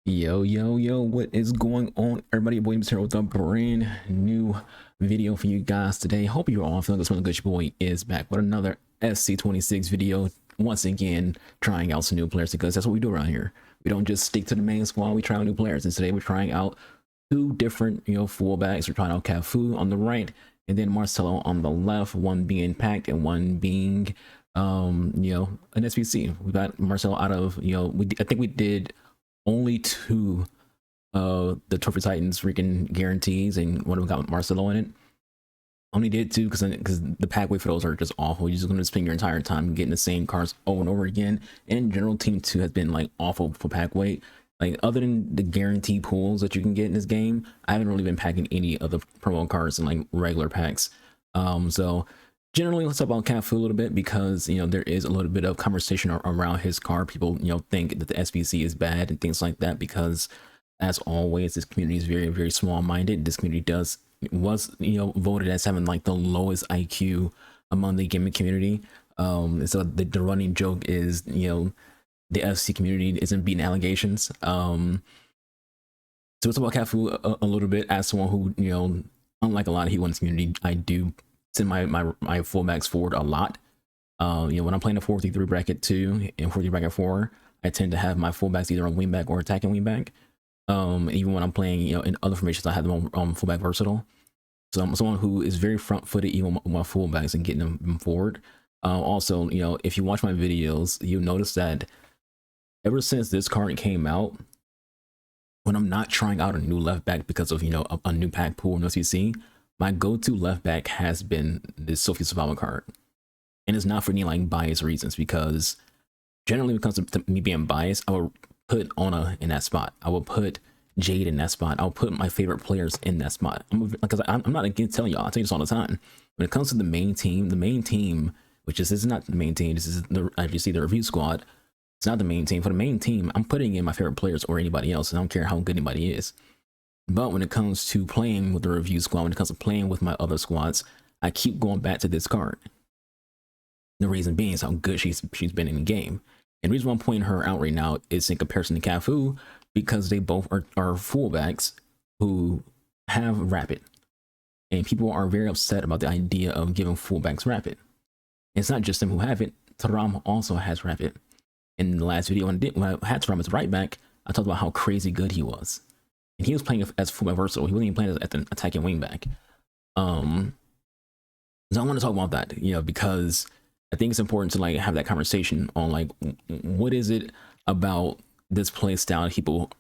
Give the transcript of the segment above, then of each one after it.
Yo, what is going on, everybody? Your boy is here with a brand new video for you guys today. Hope you're all feeling good. Your boy is back with another SC26 video. Once again, trying out some new players because that's what we do around here. We don't just stick to the main squad, we try out new players. And today we're trying out two different, fullbacks. We're trying out Cafu on the right and then Marcelo on the left, one being packed and one being an SBC. We got Marcelo out of, I think we did only two the Trophy Titans freaking guarantees, and one of them got Marcelo in it. Only did two because the pack weight for those are just awful. You're just going to spend your entire time getting the same cards over and over again. And in general, Team 2 has been like awful for pack weight. Like, other than the guarantee pools that you can get in this game, I haven't really been packing any other promo cards in like regular packs. So generally, let's talk about Cafu a little bit because there is a little bit of conversation around his card. People think that the SBC is bad and things like that because, as always, this community is very, very small-minded. This community was voted as having like the lowest IQ among the gaming community. So the running joke is the FC community isn't beating allegations. So let's talk about Cafu a little bit. As someone who unlike a lot of He1's community, I do send my fullbacks forward a lot. When I'm playing a 4-3-3 bracket 2 and 4-3 bracket 4, I tend to have my fullbacks either on wingback or attacking wingback. Even when I'm playing in other formations, I have them on fullback versatile. So I'm someone who is very front-footed even with my fullbacks and getting them forward. Also, if you watch my videos, you'll notice that ever since this card came out, when I'm not trying out a new left back because of a new pack pool in OCC, my go-to left back has been this Sophie Survival card. And it's not for any like biased reasons, because generally when it comes to me being biased, I would put Ona in that spot. I will put Jade in that spot. I'll put my favorite players in that spot. Because I'm not against telling y'all, I tell you this all the time. When it comes to the main team, which this is not the main team, this is as you see the review squad, it's not the main team. For the main team, I'm putting in my favorite players or anybody else. I don't care how good anybody is. But when it comes to playing with the review squad, when it comes to playing with my other squads, I keep going back to this card. The reason being is how good she's been in the game. And the reason why I'm pointing her out right now is in comparison to Cafu, because they both are fullbacks who have rapid. And people are very upset about the idea of giving fullbacks rapid. It's not just them who have it. Taram also has rapid. In the last video, when I had Taram as right back, I talked about how crazy good he was. And he was playing as fullback versatile. He wasn't even playing as an attacking wingback. So I want to talk about that, because I think it's important to like have that conversation on like what is it about this play style that people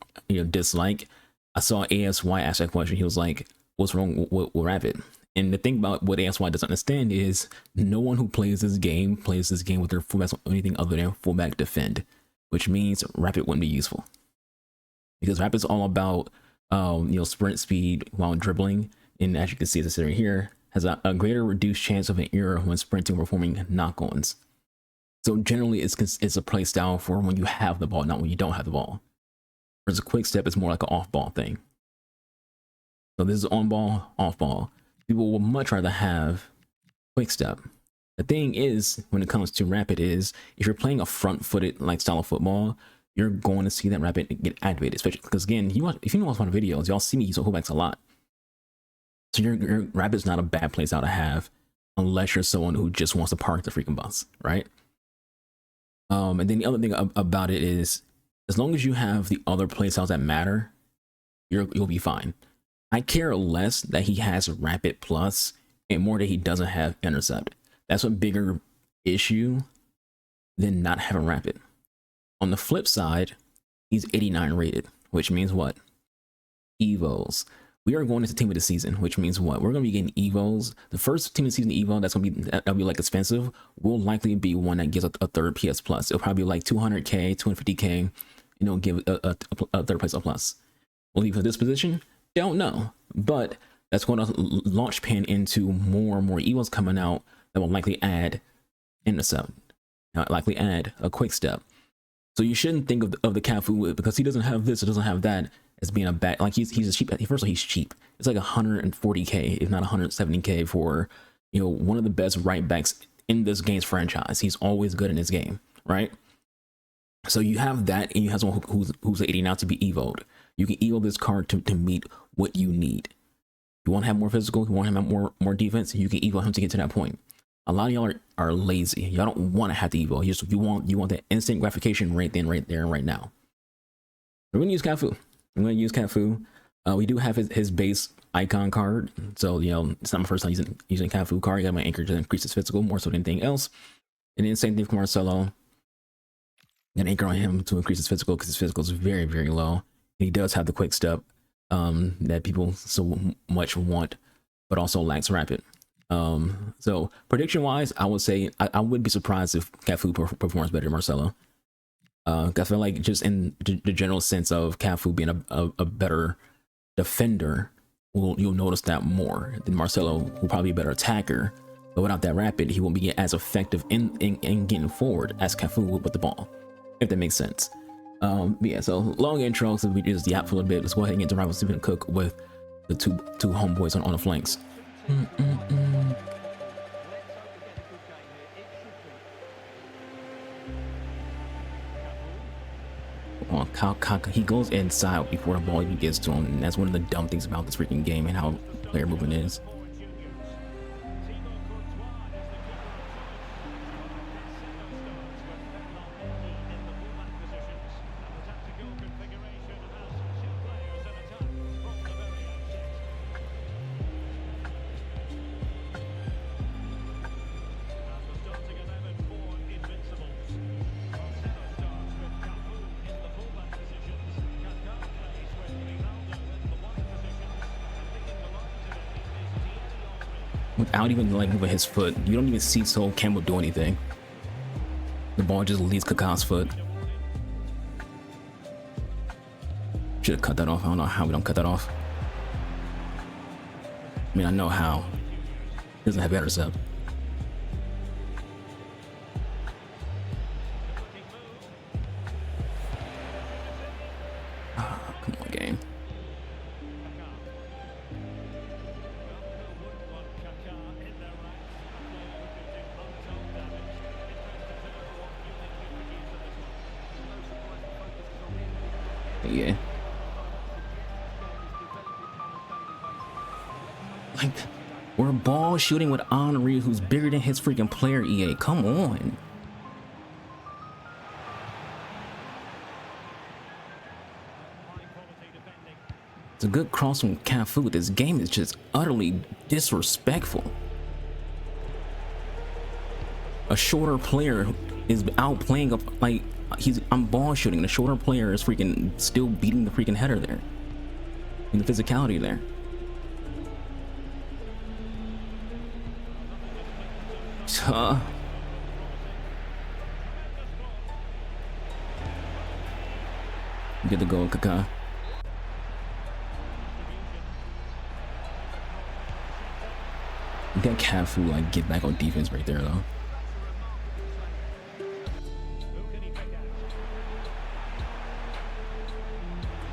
dislike. I saw ASY ask that question. He was like, "What's wrong with rapid?" And the thing about what ASY doesn't understand is no one who plays this game with their fullbacks on anything other than fullback defend, which means rapid wouldn't be useful, because rapid is all about sprint speed while dribbling, and as you can see, this right here has a greater reduced chance of an error when sprinting or performing knock-ons. So generally, it's a play style for when you have the ball, not when you don't have the ball. Whereas a quick step is more like an off-ball thing. So this is on ball, off ball. People will much rather have quick step. The thing is, when it comes to rapid, is if you're playing a front-footed like style of football, you're going to see that rapid get activated, especially because again, if you watch my videos, y'all see me use fullbacks a lot. So your rapid's not a bad place out to have, unless you're someone who just wants to park the freaking bus, right? And then the other thing about it is, as long as you have the other play styles that matter, you'll be fine. I care less that he has rapid plus and more that he doesn't have intercept. That's a bigger issue than not having rapid. On the flip side, he's 89 rated, which means what? Evos. We are going into team of the season, which means what? We're going to be getting Evos. The first team of the season Evo that'll be like expensive will likely be one that gives a third PS plus. It'll probably be like 200k, 250k, give a third place a plus. Will he for this position? Don't know, but that's going to launch pan into more and more Evos coming out that will likely add intercept, likely add a quick step. So you shouldn't think of the Cafu because he doesn't have this, or doesn't have that, as being a bad, like he's a cheap. First of all, he's cheap. It's like 140k, if not 170k, for one of the best right backs in this game's franchise. He's always good in this game, right? So you have that, and you have someone who's 80 now to be evoed. You can evo this card to meet what you need. You want to have more physical, you want to have more defense, you can evo him to get to that point. A lot of y'all are lazy. Y'all don't want to have to evo. You want that instant gratification right then, right there, and right now. We're gonna use Cafu. I'm gonna use Cafu. We do have his base icon card, so you know it's not my first time using Cafu card. You got my anchor to increase his physical more so than anything else. And then same thing for Marcelo. An anchor on him to increase his physical because his physical is very, very low. He does have the quick step that people so much want, but also lacks rapid. So prediction wise, I would say I wouldn't be surprised if Cafu performs better than Marcelo. I feel like just in the general sense of Cafu being a better defender, you'll notice that more than Marcelo, will probably be a better attacker. But without that rapid, he won't be as effective in getting forward as Cafu would with the ball, if that makes sense. But yeah, so long intro, so we just yap for a little bit. Let's go ahead and get to rival Stephen Cook with the two homeboys on the flanks. He goes inside before the ball even gets to him, and that's one of the dumb things about this freaking game and how player movement is. Without even like moving his foot, you don't even see Sol Campbell do anything. The ball just leaves Kaká's foot. Should have cut that off. I don't know how we don't cut that off. I mean, I know how. He doesn't have intercept. Come on, game. Yeah. Like, we're ball shooting with Henry, who's bigger than his freaking player, EA. Come on. It's a good cross from Cafu. This game is just utterly disrespectful. A shorter player is outplaying up like I'm ball shooting. The shorter player is freaking still beating the freaking header there. And the physicality there. Get the goal, Kaká. You got Cafu like get back on defense right there though.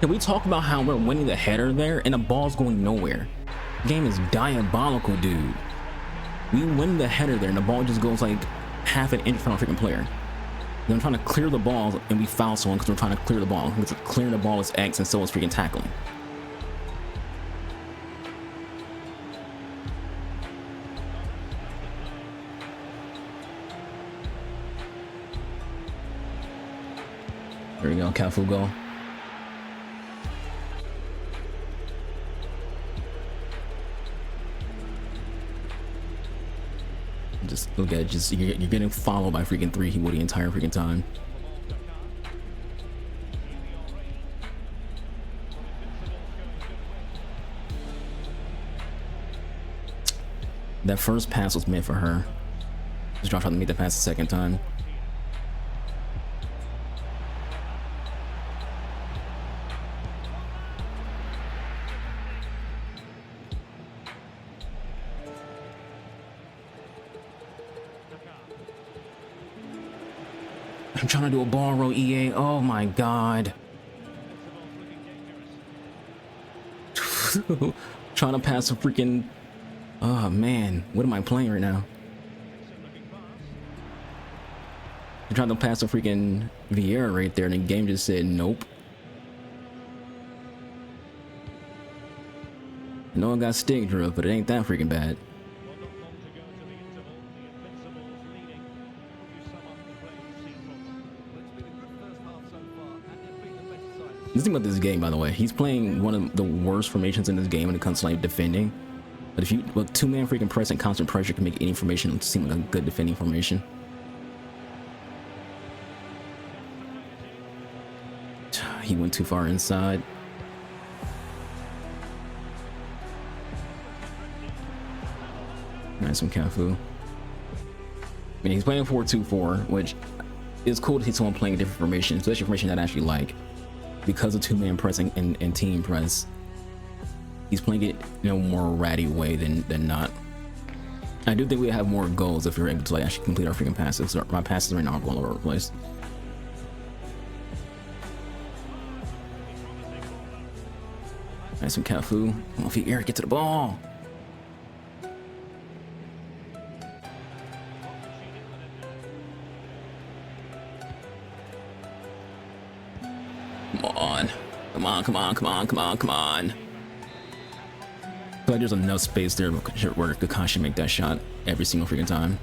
Can we talk about how we're winning the header there and the ball's going nowhere? The game is diabolical, dude. We win the header there and the ball just goes like half an inch from our freaking player. Then I'm trying to clear the ball and we foul someone because we're trying to clear the ball. Because clearing the ball is X and so is freaking tackling. There we go, Cafu goal. Just look at it, just you're getting followed by freaking 3 He would the entire freaking time. That first pass was meant for her. Just trying to make the pass the second time. I'm trying to do a ball roll, EA. Oh my god. Trying to pass a freaking... Oh man, what am I playing right now? I tried to pass a freaking Vieira right there, and the game just said nope. No one got stick drift, but it ain't that freaking bad. The thing about this game, by the way, he's playing one of the worst formations in this game when it comes to like defending. But if you, well, two-man freaking press and constant pressure can make any formation seem like a good defending formation. He went too far inside. Nice from Cafu. I mean, he's playing 4-2-4, which is cool to see someone playing a different formation, especially a formation that I actually like. Because of two-man pressing and team press, he's playing it in a more ratty way than not. I do think we have more goals if we're able to like actually complete our freaking passes. My passes right now are all over the place. Nice from Cafu. Come on, feet, Eric, get to the ball. Come on. Come on, come on, come on, come on, come on. I feel like there's enough space there where Cashapp should make that shot every single freaking time.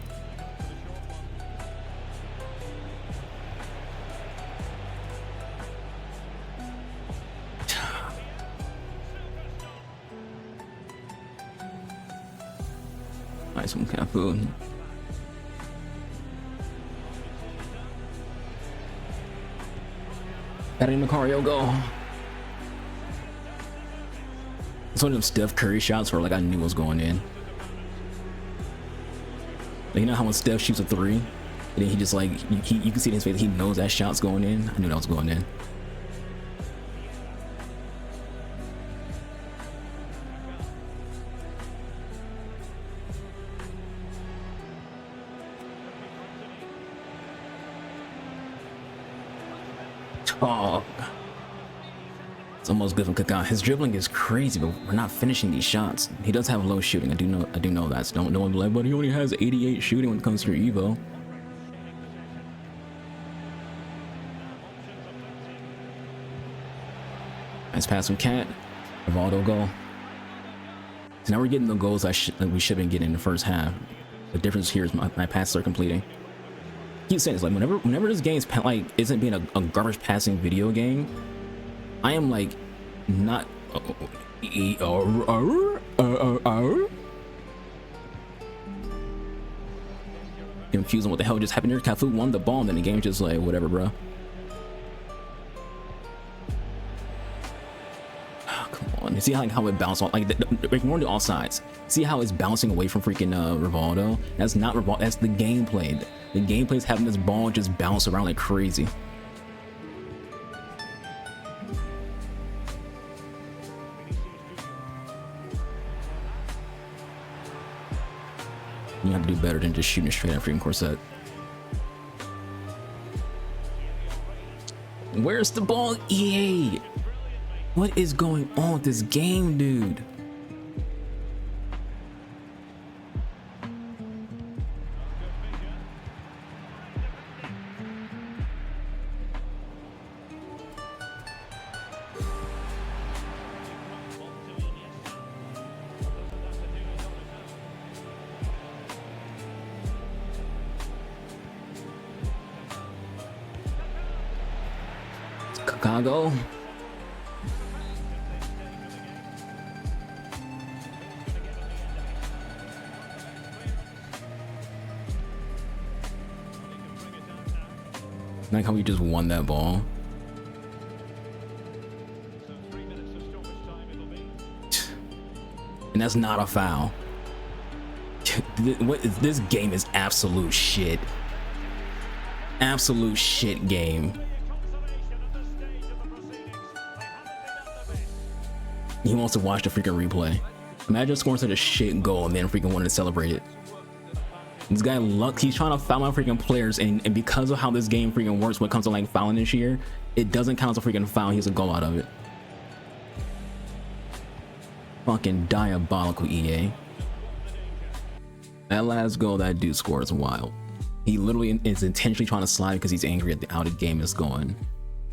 Nice one, Cafu. Better in Macario, go. It's one of them Steph Curry shots where like I knew it was going in. Like, you know how when Steph shoots a three, and then he just like you can see in his face he knows that shot's going in. I knew that was going in. Oh, it's almost good from Kaká. His dribbling is crazy, but we're not finishing these shots. He does have low shooting. I do know that. So don't be like, but he only has 88 shooting when it comes to your Evo. Nice pass from Cat. Rivaldo goal. So now we're getting the goals that we should have been getting in the first half. The difference here is my passes are completing. Keep saying this, like whenever this game's like isn't being a garbage passing video game, I am like not confused on what the hell just happened here. Cafu won the ball and then the game just like whatever, bro. Oh, come on, you see how it bounced on like ignoring the offsides. See how it's bouncing away from freaking Rivaldo? That's not Rivaldo, that's the gameplay. The gameplay is having this ball just bounce around like crazy. You have to do better than just shooting straight at freaking Corset. Where's the ball? EA! What is going on with this game, dude? Chicago. Like how we just won that ball. And that's not a foul. This game is absolute shit. Absolute shit game. He wants to watch the freaking replay. Imagine scoring such a shit goal and then freaking wanting to celebrate it. This guy he's trying to foul my freaking players, and because of how this game freaking works when it comes to like fouling this year, it doesn't count as a freaking foul. He has a goal out of it. Fucking diabolical, EA. That last goal that dude scored is wild. He literally is intentionally trying to slide because he's angry at how the game is going.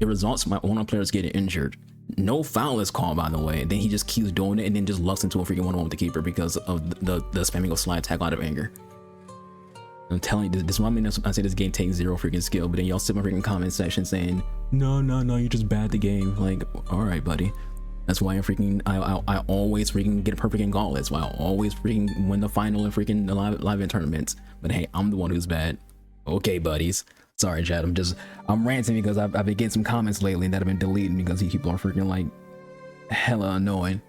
It results in one of the players getting injured. No foul is called, by the way. Then he just keeps doing it and then just lucks into a freaking 1-on-1 with the keeper because of the spamming of slide tackle out of anger. I'm telling you, this is why I say this game takes zero freaking skill, but then y'all sit in my freaking comment section saying, no, you're just bad at the game. Like, all right, buddy. That's why I always freaking get a perfect in Gauntlet. That's why I always freaking win the final in freaking the live event tournaments. But hey, I'm the one who's bad. Okay, buddies. Sorry, Chad. I'm ranting because I've been getting some comments lately that have been deleted because people are freaking like hella annoying.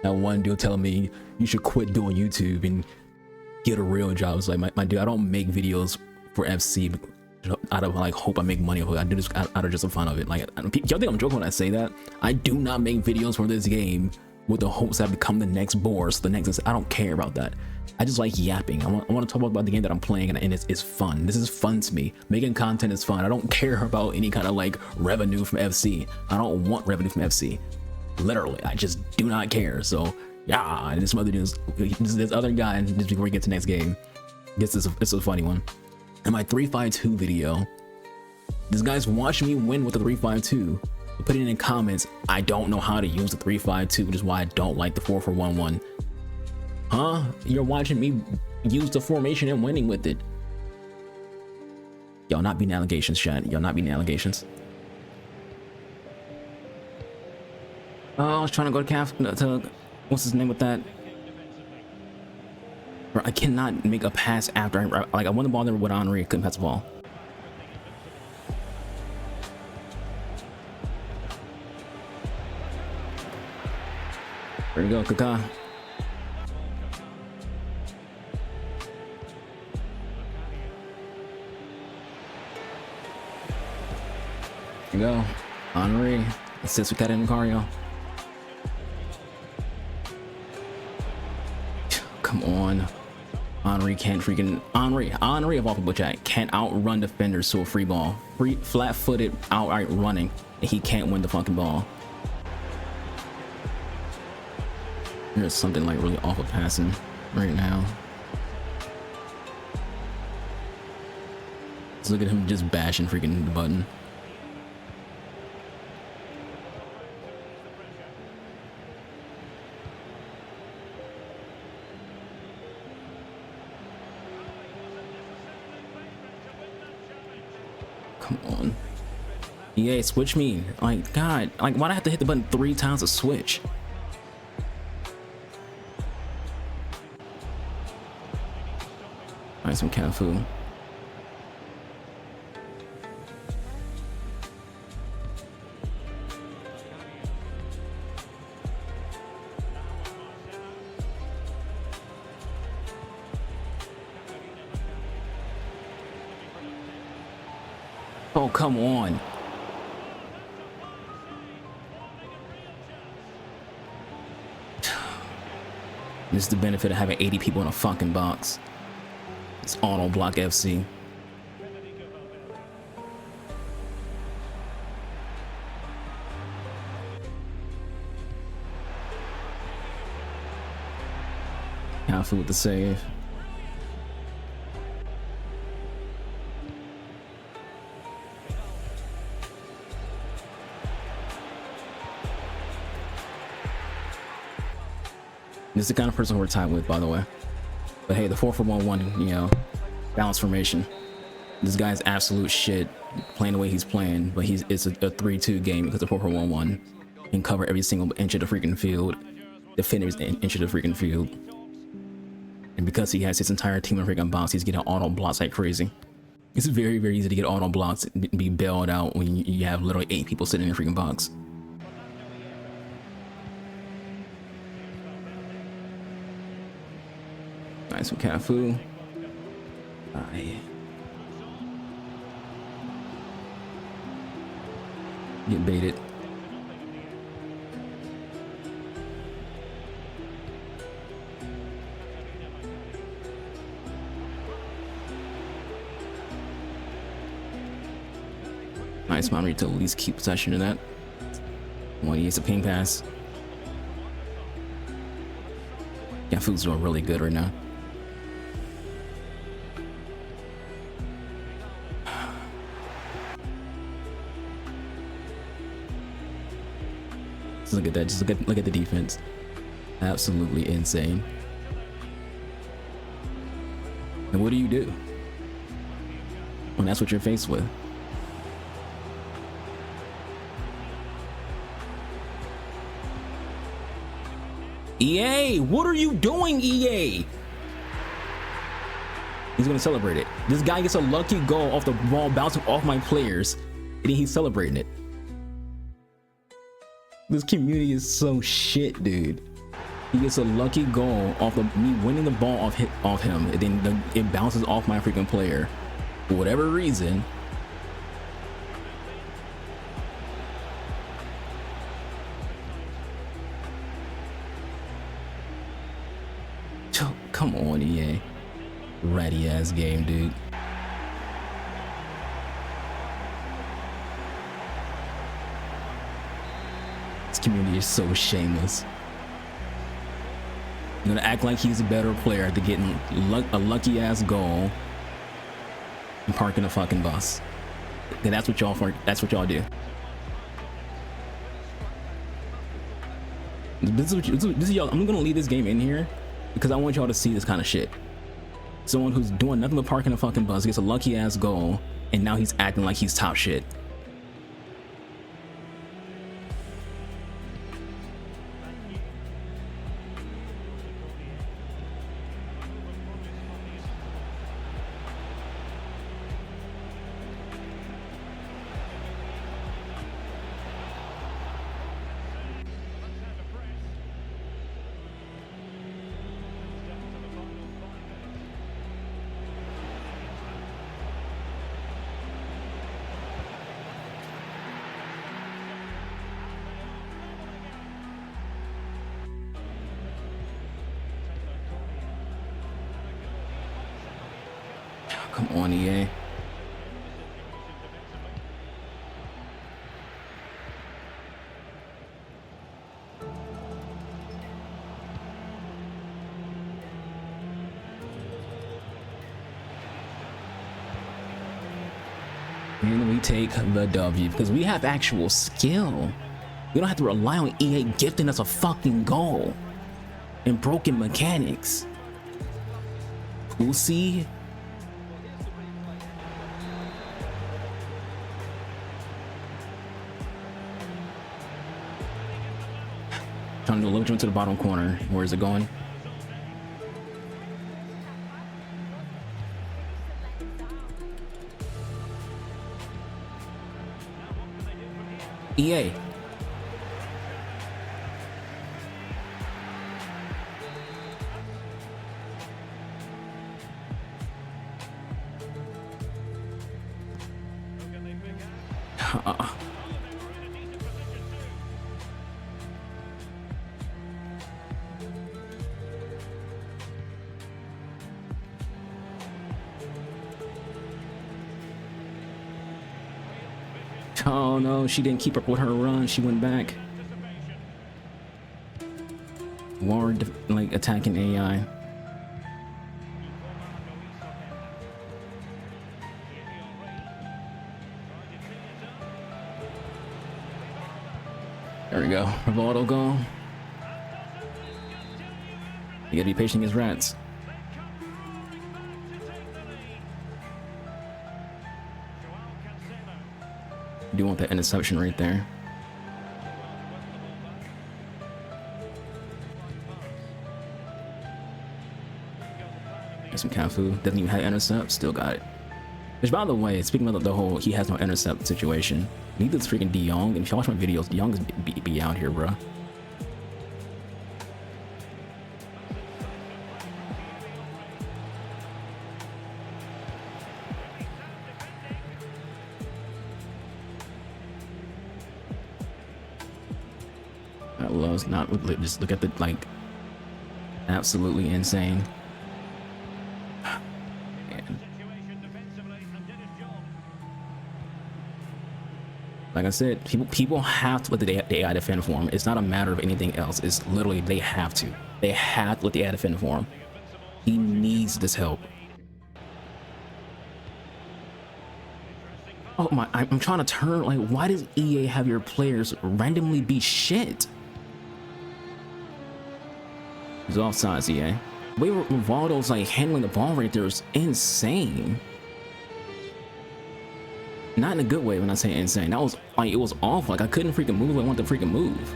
That one dude telling me you should quit doing YouTube and get a real job. It's like, my dude, I don't make videos for FC out of like hope I make money off of it. I do this out of just the fun of it. Like, y'all think I'm joking when I say that? I do not make videos for this game with the hopes that I become the next Boris, the next. I don't care about that. I just like yapping. I want to talk about the game that I'm playing, and it's fun. This is fun to me. Making content is fun. I don't care about any kind of like revenue from FC. I don't want revenue from FC. Literally, I just do not care. So yeah, and this other news, this other guy, just before we get to the next game, this is a funny one. In my 352 video, this guy's watching me win with the 352. Put it in the comments, I don't know how to use the 352, which is why I don't like the 4-4-1-1. Huh? You're watching me use the formation and winning with it. Y'all not beating allegations, chat. Y'all not beating allegations. Oh, I was trying to go to what's his name with that? Bro, I cannot make a pass after I won the ball there with Henry, couldn't pass the ball. There you go, Kaka. There you go, Henry. Assist with that in Macario. Come on. Henry can't freaking Henry of all people, chat can't outrun defenders to a free ball. Free flat-footed outright running, and he can't win the fucking ball. There's something like really awful passing right now. Let's look at him just bashing freaking the button. Come on. EA, switch me. Like, God, like, why'd I have to hit the button 3 times to switch? Alright, some cat food. Oh, come on. This is the benefit of having 80 people in a fucking box. It's auto block FC. Careful with the save. This is the kind of person we're tied with, by the way. But hey, the 4-4-1-1, you know, balance formation. This guy's absolute shit playing the way he's playing, but it's a 3-2 game because the 4-4-1-1 can cover every single inch of the freaking field, defend every inch of the freaking field. And because he has his entire team in freaking box, he's getting auto blocks like crazy. It's very, very easy to get auto blocks and be bailed out when you have literally 8 people sitting in a freaking box. Nice from Cafu. Get baited. Nice, Mommy, to at least keep possession of that. When he gets a ping pass. Cafu's doing really good right now. Just look at that. Just look at the defense. Absolutely insane. And what do you do when that's what you're faced with? EA, what are you doing, EA? He's gonna celebrate it. This guy gets a lucky goal off the ball bouncing off my players, and then he's celebrating it. This community is so shit, dude. He gets a lucky goal off of me winning the ball off him, and then it bounces off my freaking player for whatever reason. Come on, EA. Ratty ass game, dude. This community is so shameless. You're gonna act like he's a better player after getting a lucky ass goal and parking a fucking bus. And that's what y'all do. This is y'all. I'm gonna leave this game in here because I want y'all to see this kind of shit. Someone who's doing nothing but parking a fucking bus gets a lucky ass goal, and now he's acting like he's top shit. Come on, EA. And we take the W because we have actual skill. We don't have to rely on EA gifting us a fucking goal and broken mechanics. We'll see. Trying to look into the bottom corner. Where is it going? EA. Oh no, she didn't keep up with her run. She went back. Ward like attacking AI. There we go. Rivaldo go. You gotta be patient against rats. Do want that interception right there. Get some Cafu. Doesn't even have intercept. Still got it. Which, by the way, speaking of the whole he has no intercept situation, neither is freaking De Jong. And if you watch my videos, De Jong is be out here, bro. That was not, just look at the, like, absolutely insane. Man. Like I said, people have to let the AI defend for him. It's not a matter of anything else. It's literally they have to. They have to let the AI defend for him. He needs this help. Oh my, I'm trying to turn, like, why does EA have your players randomly be shit? He's offsides, yeah. The way Rivaldo's like handling the ball right there is insane. Not in a good way when I say insane. That was like, it was awful. Like I couldn't freaking move. I wanted to freaking move.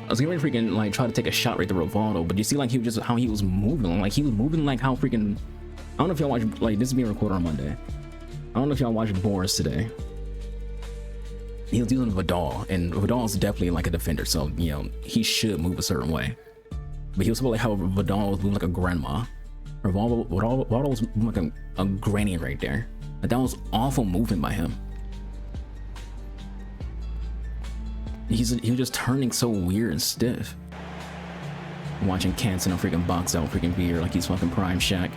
I was getting ready to freaking like try to take a shot right to Rivaldo, but you see like he was just how he was moving. Like he was moving like how freaking, I don't know if y'all watch, like this is being recorded on Monday. I don't know if y'all watched Boris today. He was dealing with Vidal, and Vidal's definitely like a defender, so you know he should move a certain way. But he was supposed to like how Vidal was moving like a grandma. Vidal was moving like a granny right there. Like that was awful movement by him. He was just turning so weird and stiff. Watching Canton freaking box out freaking beer like he's fucking Prime Shaq.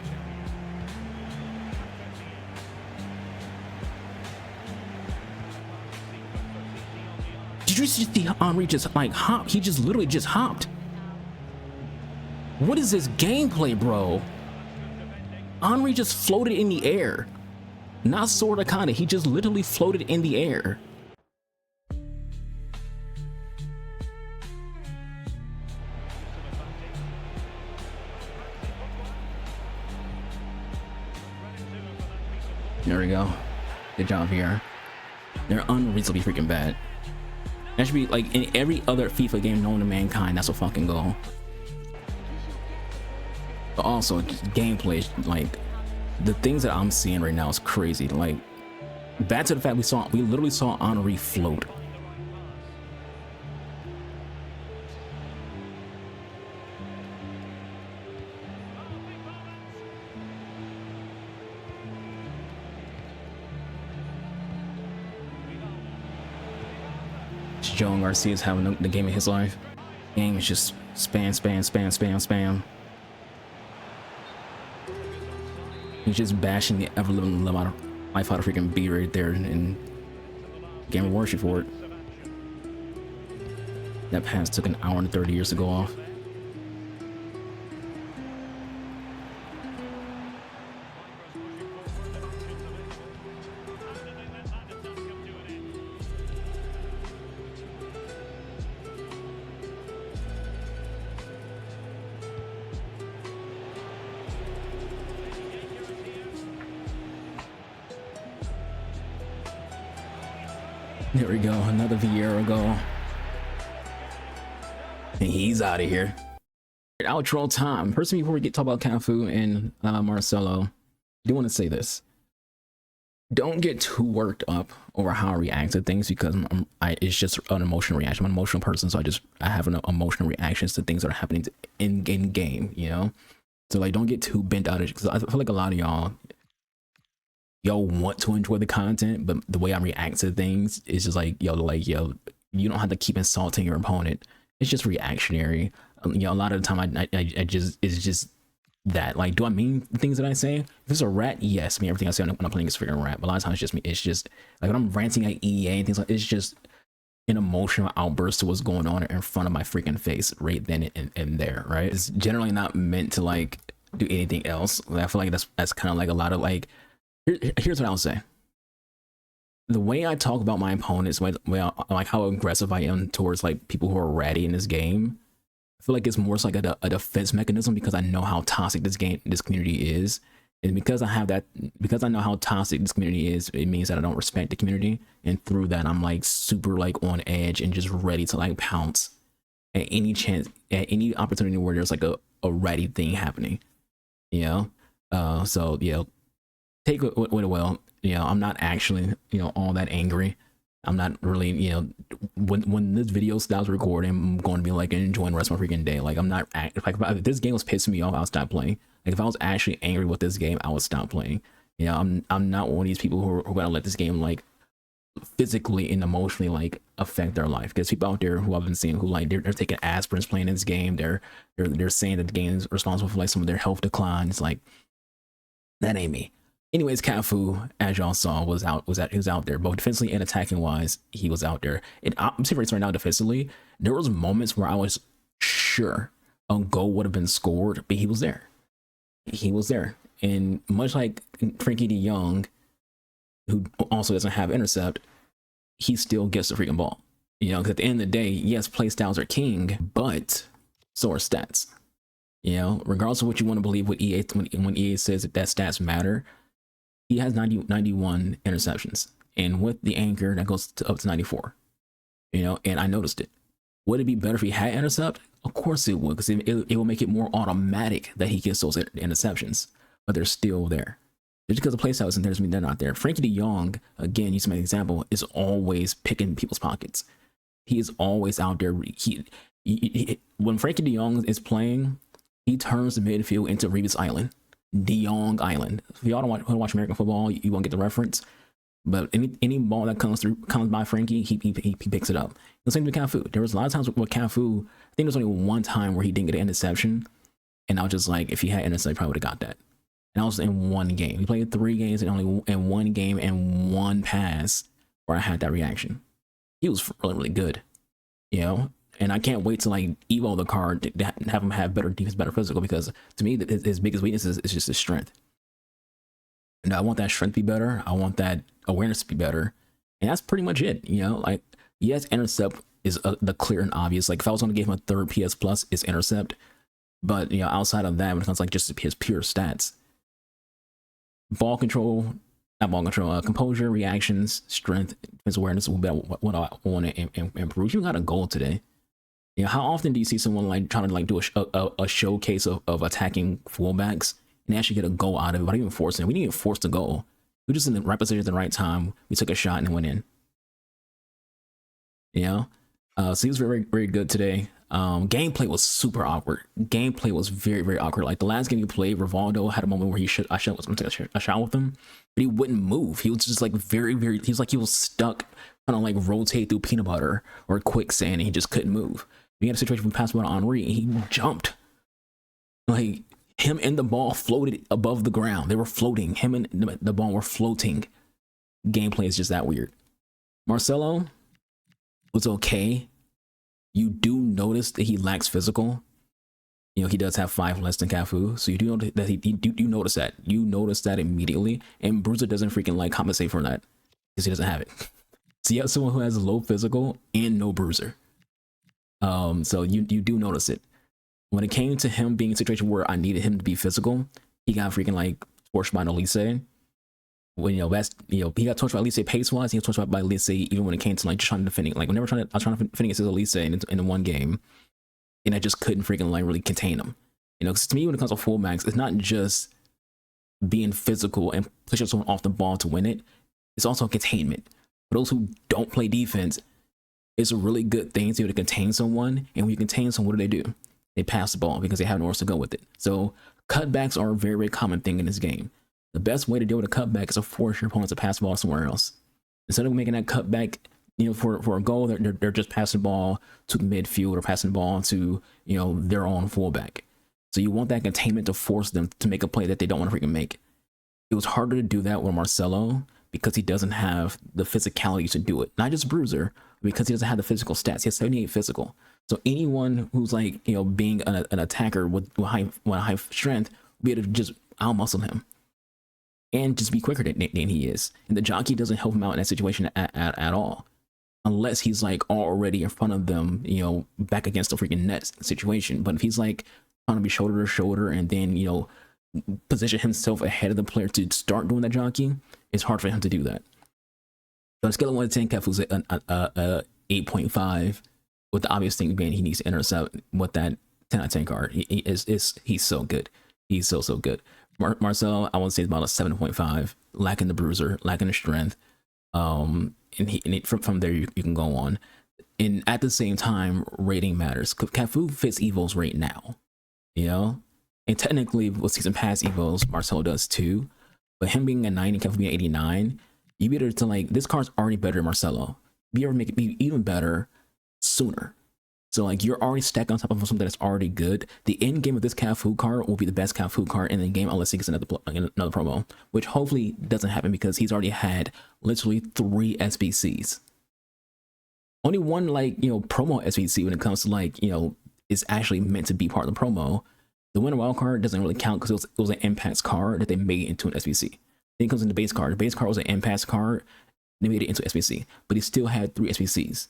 Did you see Henry just like hop? He just literally just hopped. What is this gameplay, bro? Henry just floated in the air. Not sorta kinda, he just literally floated in the air. There we go. Good job here. They're unreasonably freaking bad. That should be like in every other FIFA game known to mankind. That's a fucking goal. But also, just gameplay, like the things that I'm seeing right now is crazy. Like, back to the fact we literally saw Henry float. Joe Garcia is having the game of his life. Game is just spam. He's just bashing the ever living life out of freaking B right there, and game rewards you for it. That pass took an hour and 30 years to go off. There we go, another Vieira goal. And he's out of here. Outro time. Personally, before we talk about Cafu and Marcelo, I do want to say this. Don't get too worked up over how I react to things, because it's just an emotional reaction. I'm an emotional person, so I have an emotional reactions to things that are happening in game, you know? So like, don't get too bent out of it, because I feel like a lot of y'all want to enjoy the content, but the way I react to things is just like, yo, you don't have to keep insulting your opponent. It's just reactionary. You know, a lot of the time I just, it's just that, like, do I mean things that I say? If it's a rat, yes. I mean, everything I say when I'm playing is freaking rat, but a lot of times it's just me. It's just like when I'm ranting at EA and things like, it's just an emotional outburst to what's going on in front of my freaking face right then and there, right? It's generally not meant to like do anything else. I feel like that's kind of like a lot of like, here's what I'll say. The way I talk about my opponents, like how aggressive I am towards like people who are ratty in this game, I feel like it's more so like a defense mechanism, because I know how toxic this community is. And because I know how toxic this community is, it means that I don't respect the community. And through that, I'm like super like on edge and just ready to like pounce at any chance, at any opportunity where there's like a ratty thing happening, you know? So, yeah. Take it with it well. You know, I'm not actually, you know, all that angry. I'm not really, you know, when this video stops recording, I'm going to be like enjoying the rest of my freaking day. Like, I'm not, if this game was pissing me off, I'll stop playing. Like, if I was actually angry with this game, I would stop playing. You know, I'm not one of these people who are going to let this game like physically and emotionally like affect their life. Because people out there who I've been seeing who like they're taking aspirins playing this game, they're saying that the game is responsible for like some of their health decline. It's like, that ain't me. Anyways, Cafu, as y'all saw, he was out there, both defensively and attacking wise. He was out there. And I'm saying right now, defensively, there was moments where I was sure a goal would have been scored, but he was there. He was there, and much like Frankie De Jong, who also doesn't have intercept, he still gets the freaking ball. You know, because at the end of the day, yes, play styles are king, but so are stats. You know, regardless of what you want to believe with EA, when EA says that stats matter, he has 91 interceptions. And with the anchor, that goes up to 94. You know, and I noticed it. Would it be better if he had intercept? Of course it would, because it will make it more automatic that he gets those interceptions, but they're still there. Just because the playstyle isn't there doesn't mean they're not there. Frankie de Jong, again, using my example, is always picking people's pockets. He is always out there. When Frankie de Jong is playing, he turns the midfield into Revis Island, de Jong Island. If y'all don't watch American football, you won't get the reference. But any ball that comes by Frankie, he picks it up. The same with Cafu. There was a lot of times with Cafu, I think there's only one time where he didn't get an interception, and I was just like, if he had interception, he probably would have got that. And I was in one game. He played 3 games and only in one game and one pass where I had that reaction. He was really, really good, you know. And I can't wait to like evo the card to have him have better defense, better physical, because to me his biggest weakness is just his strength. And I want that strength to be better. I want that awareness to be better. And that's pretty much it. You know, like, yes, intercept is the clear and obvious. Like, if I was going to give him a 3rd PS plus, it's intercept. But, you know, outside of that, when it comes to like just his pure stats, ball control, not ball control, composure, reactions, strength, defense awareness will be what I want to improve. You got a goal today. You know, how often do you see someone like trying to like do a showcase of attacking fullbacks and actually get a goal out of it, but even forcing it? We didn't even force the goal. We just in the right position at the right time. We took a shot and it went in. You know? So he was very, very good today. Gameplay was super awkward. Gameplay was very, very awkward. Like the last game he played, Rivaldo had a moment where I was going to take a shot with him, but he wouldn't move. He was just like very, very, he was stuck trying to like rotate through peanut butter or quicksand, and he just couldn't move. We had a situation we passed about Henri, and he jumped. Like, him and the ball floated above the ground. They were floating. Him and the ball were floating. Gameplay is just that weird. Marcelo was okay. You do notice that he lacks physical. You know, he does have 5 less than Cafu. So you do know that you notice that. You notice that immediately. And Bruiser doesn't freaking like compensate for that because he doesn't have it. So you have someone who has low physical and no Bruiser. So you do notice it. When it came to him being in a situation where I needed him to be physical, he got freaking like torched by Elise. When, you know, he got torched by Elise pace-wise, he got torched by Elise even when it came to like just trying to defend. Like whenever I was trying to defend against Elise in the one game, and I just couldn't freaking like really contain him. You know, because to me, when it comes to fullbacks, it's not just being physical and pushing someone off the ball to win it. It's also containment. For those who don't play defense, it's a really good thing to be able to contain someone. And when you contain someone, what do? They pass the ball because they have nowhere to go with it. So cutbacks are a very, very common thing in this game. The best way to deal with a cutback is to force your opponents to pass the ball somewhere else. Instead of making that cutback, you know, for a goal, they're just passing the ball to the midfield or passing the ball to, you know, their own fullback. So you want that containment to force them to make a play that they don't want to freaking make. It was harder to do that with Marcelo because he doesn't have the physicality to do it. Not just Bruiser, because he doesn't have the physical stats. He has 78 physical. So anyone who's like, you know, being an attacker with high strength will be able to just outmuscle him and just be quicker than he is. And the jockey doesn't help him out in that situation at all, unless he's like already in front of them, you know, back against the freaking net situation. But if he's like trying to be shoulder to shoulder and then, you know, position himself ahead of the player to start doing that jockey, it's hard for him to do that. So on a scale of 1 to 10, Cafu's at 8.5, with the obvious thing being he needs to intercept with that 10 out of 10 card. He's so good. He's so good. Marcel, I would say, is about a 7.5, lacking the Bruiser, lacking the strength. From there you can go on. And at the same time, rating matters. Cafu fits Evo's right now, you know? And technically, with season pass Evos, Marcelo does too. But him being a 90, Cafu being 89, you be able to, like, this card's already better than Marcelo. Be able to make it be even better sooner. So like you're already stacked on top of something that's already good. The end game of this Cafu card will be the best Cafu card in the game unless he gets another promo, which hopefully doesn't happen because he's already had literally 3 SBCs. Only one, like, you know, promo SBC when it comes to, like, you know, is actually meant to be part of the promo. The winner wild card doesn't really count because it was an impacts card that they made into an SBC. Then it comes in the base card. The base card was an impacts card They made it into SBC, but he still had 3 SBCs.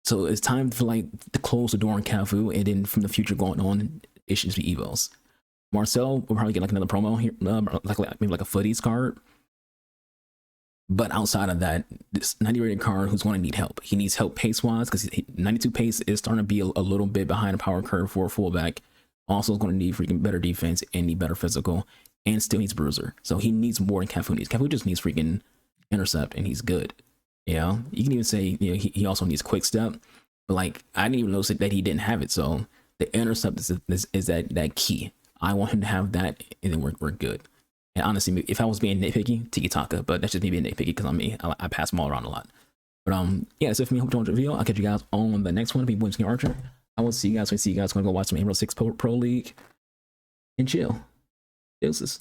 So it's time for like to close the door on Cafu, and then from the future going on, it should be evos. Marcel will probably get like another promo here, maybe like a footies card. But outside of that, this 90 rated card who's going to need help. He needs help pace wise because 92 pace is starting to be a little bit behind the power curve for a fullback. Also is going to need freaking better defense and need better physical, and still needs bruiser. So he needs more than Cafu needs. Cafu just needs freaking intercept and he's good. You know, you can even say, you know, he also needs quick step, but like I didn't even notice that he didn't have it. So the intercept is that key. I want him to have that, and then we're good. And honestly, if I was being nitpicky, Tiki Taka, but that's just me being nitpicky because I'm me. I pass them all around a lot. But yeah, that's it for me. Hope you enjoyed the video. I'll catch you guys on the next one. Be Williams King Archer. I will see you guys when I see you guys. Gonna go watch some Halo 6 Pro League and chill. Deuces.